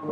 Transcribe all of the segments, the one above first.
Hello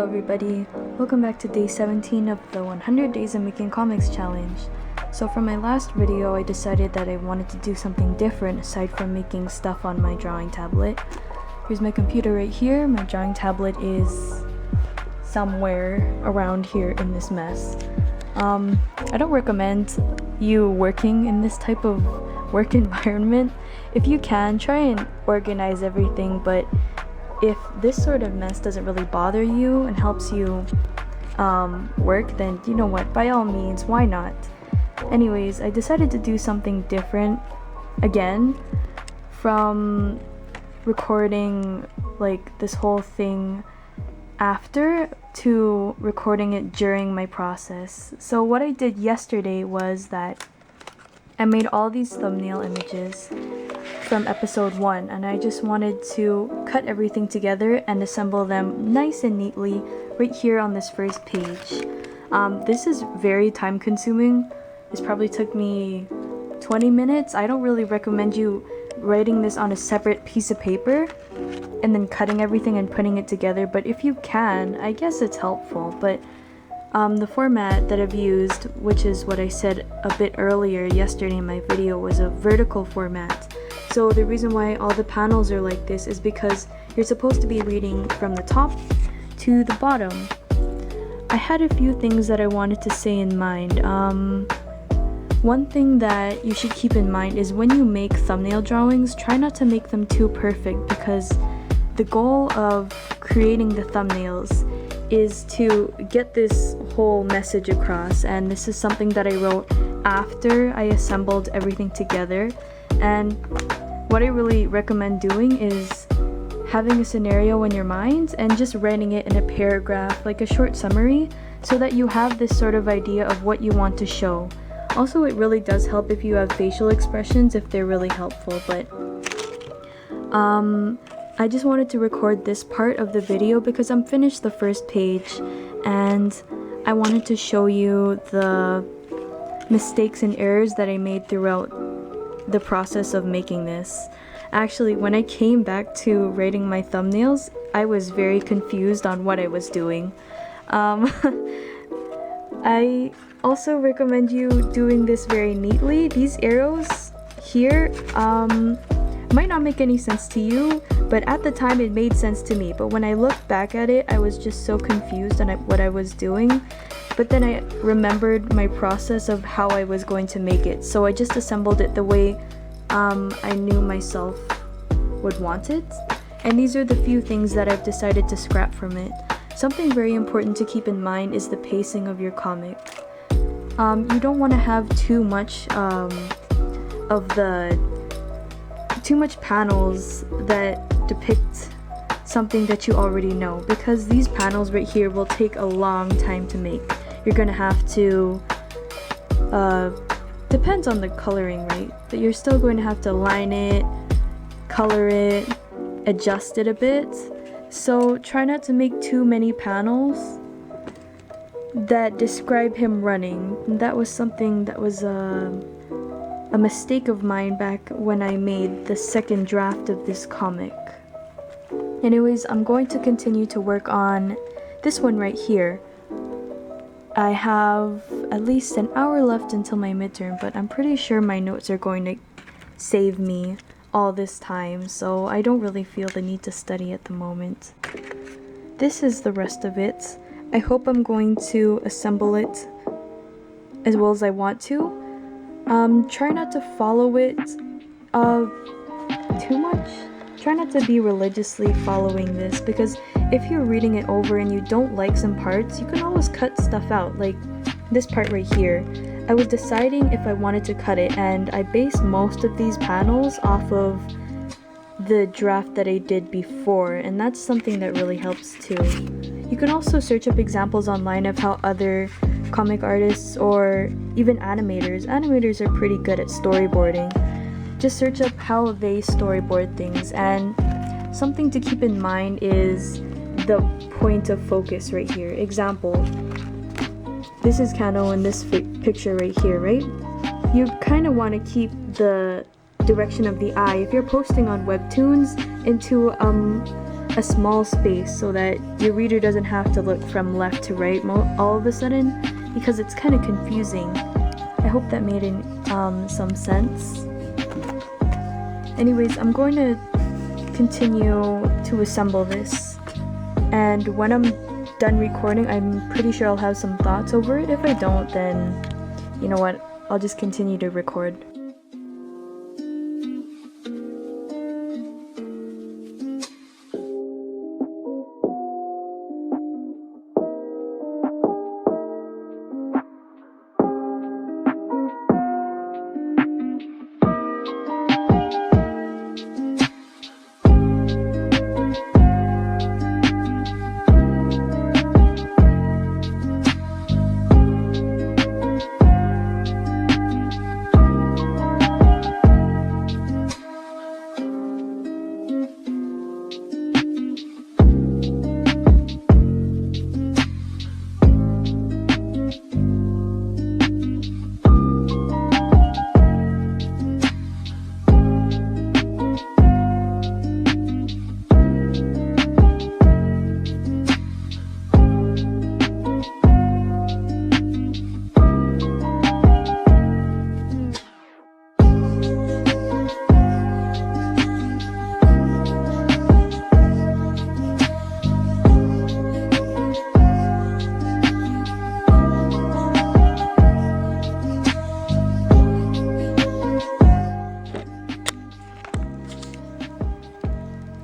everybody, welcome back to day 17 of the 100 Days of Making Comics Challenge. So for my last video, I decided that I wanted to do something different aside from making stuff on my drawing tablet. Here's my computer right here. My drawing tablet is somewhere around here in this mess. I don't recommend you working in this type of work environment. If you can, try and organize everything, but if this sort of mess doesn't really bother you and helps you work, then you know what, by all means, why not? Anyways, I decided to do something different again from recording like this whole thing after to recording it during my process. So what I did yesterday was that I made all these thumbnail images from episode 1, and I just wanted to cut everything together and assemble them nice and neatly right here on this first page. This is very time consuming. This probably took me 20 minutes. I don't really recommend you writing this on a separate piece of paper and then cutting everything and putting it together, but if you can, I guess it's helpful. But the format that I've used, which is what I said a bit earlier yesterday in my video, was a vertical format. So the reason why all the panels are like this is because you're supposed to be reading from the top to the bottom. I had a few things that I wanted to say in mind. One thing that you should keep in mind is when you make thumbnail drawings, try not to make them too perfect, because the goal of creating the thumbnails is to get this whole message across, and this is something that I wrote after I assembled everything together. And what I really recommend doing is having a scenario in your mind and just writing it in a paragraph, like a short summary, so that you have this sort of idea of what you want to show. Also, it really does help if you have facial expressions, if they're really helpful. But I just wanted to record this part of the video because I'm finished the first page and I wanted to show you the mistakes and errors that I made throughout the process of making this. Actually, when I came back to writing my thumbnails, I was very confused on what I was doing. I also recommend you doing this very neatly. These arrows here might not make any sense to you, but at the time it made sense to me. But when I look back at it, I was just so confused on what I was doing. But then I remembered my process of how I was going to make it, so I just assembled it the way I knew myself would want it. And these are the few things that I've decided to scrap from it. Something very important to keep in mind is the pacing of your comic. You don't want to have too much panels that depict something that you already know, because these panels right here will take a long time to make. You're gonna have to, depends on the coloring, right? But you're still going to have to line it, color it, adjust it a bit. So try not to make too many panels that describe him running. That was something that was a mistake of mine back when I made the second draft of this comic. Anyways, I'm going to continue to work on this one right here. I have at least an hour left until my midterm, but I'm pretty sure my notes are going to save me all this time, so I don't really feel the need to study at the moment. This is the rest of it. I hope I'm going to assemble it as well as I want to. Try not to follow it too much. Try not to be religiously following this, because if you're reading it over and you don't like some parts, you can always cut stuff out, like this part right here. I was deciding if I wanted to cut it, and I based most of these panels off of the draft that I did before, and that's something that really helps too. You can also search up examples online of how other comic artists or even animators are pretty good at storyboarding. Just search up how they storyboard things, and something to keep in mind is the point of focus right here. Example, this is Kano in this picture right here, right? You kind of want to keep the direction of the eye, if you're posting on webtoons, into a small space so that your reader doesn't have to look from left to right all of a sudden, because it's kind of confusing. I hope that made some sense. Anyways, I'm going to continue to assemble this, and when I'm done recording, I'm pretty sure I'll have some thoughts over it. If I don't, then you know what, I'll just continue to record.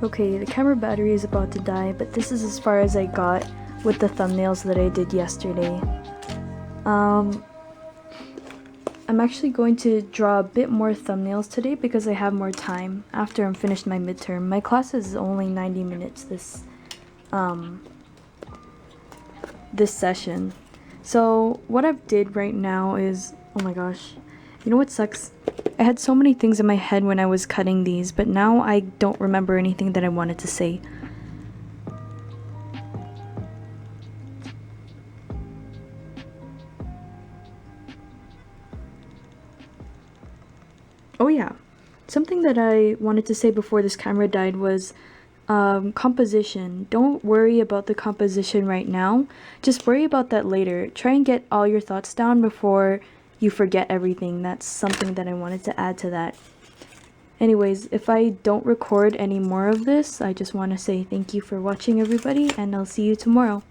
Okay, the camera battery is about to die, but this is as far as I got with the thumbnails that I did yesterday. I'm actually going to draw a bit more thumbnails today because I have more time after I'm finished my midterm. My class is only 90 minutes this session. So what I've did right now is, oh my gosh, you know what sucks? I had so many things in my head when I was cutting these, but now I don't remember anything that I wanted to say. Oh yeah, something that I wanted to say before this camera died was composition. Don't worry about the composition right now. Just worry about that later. Try and get all your thoughts down before you forget everything. That's something that I wanted to add to that. Anyways, if I don't record any more of this, I just want to say thank you for watching, everybody, and I'll see you tomorrow.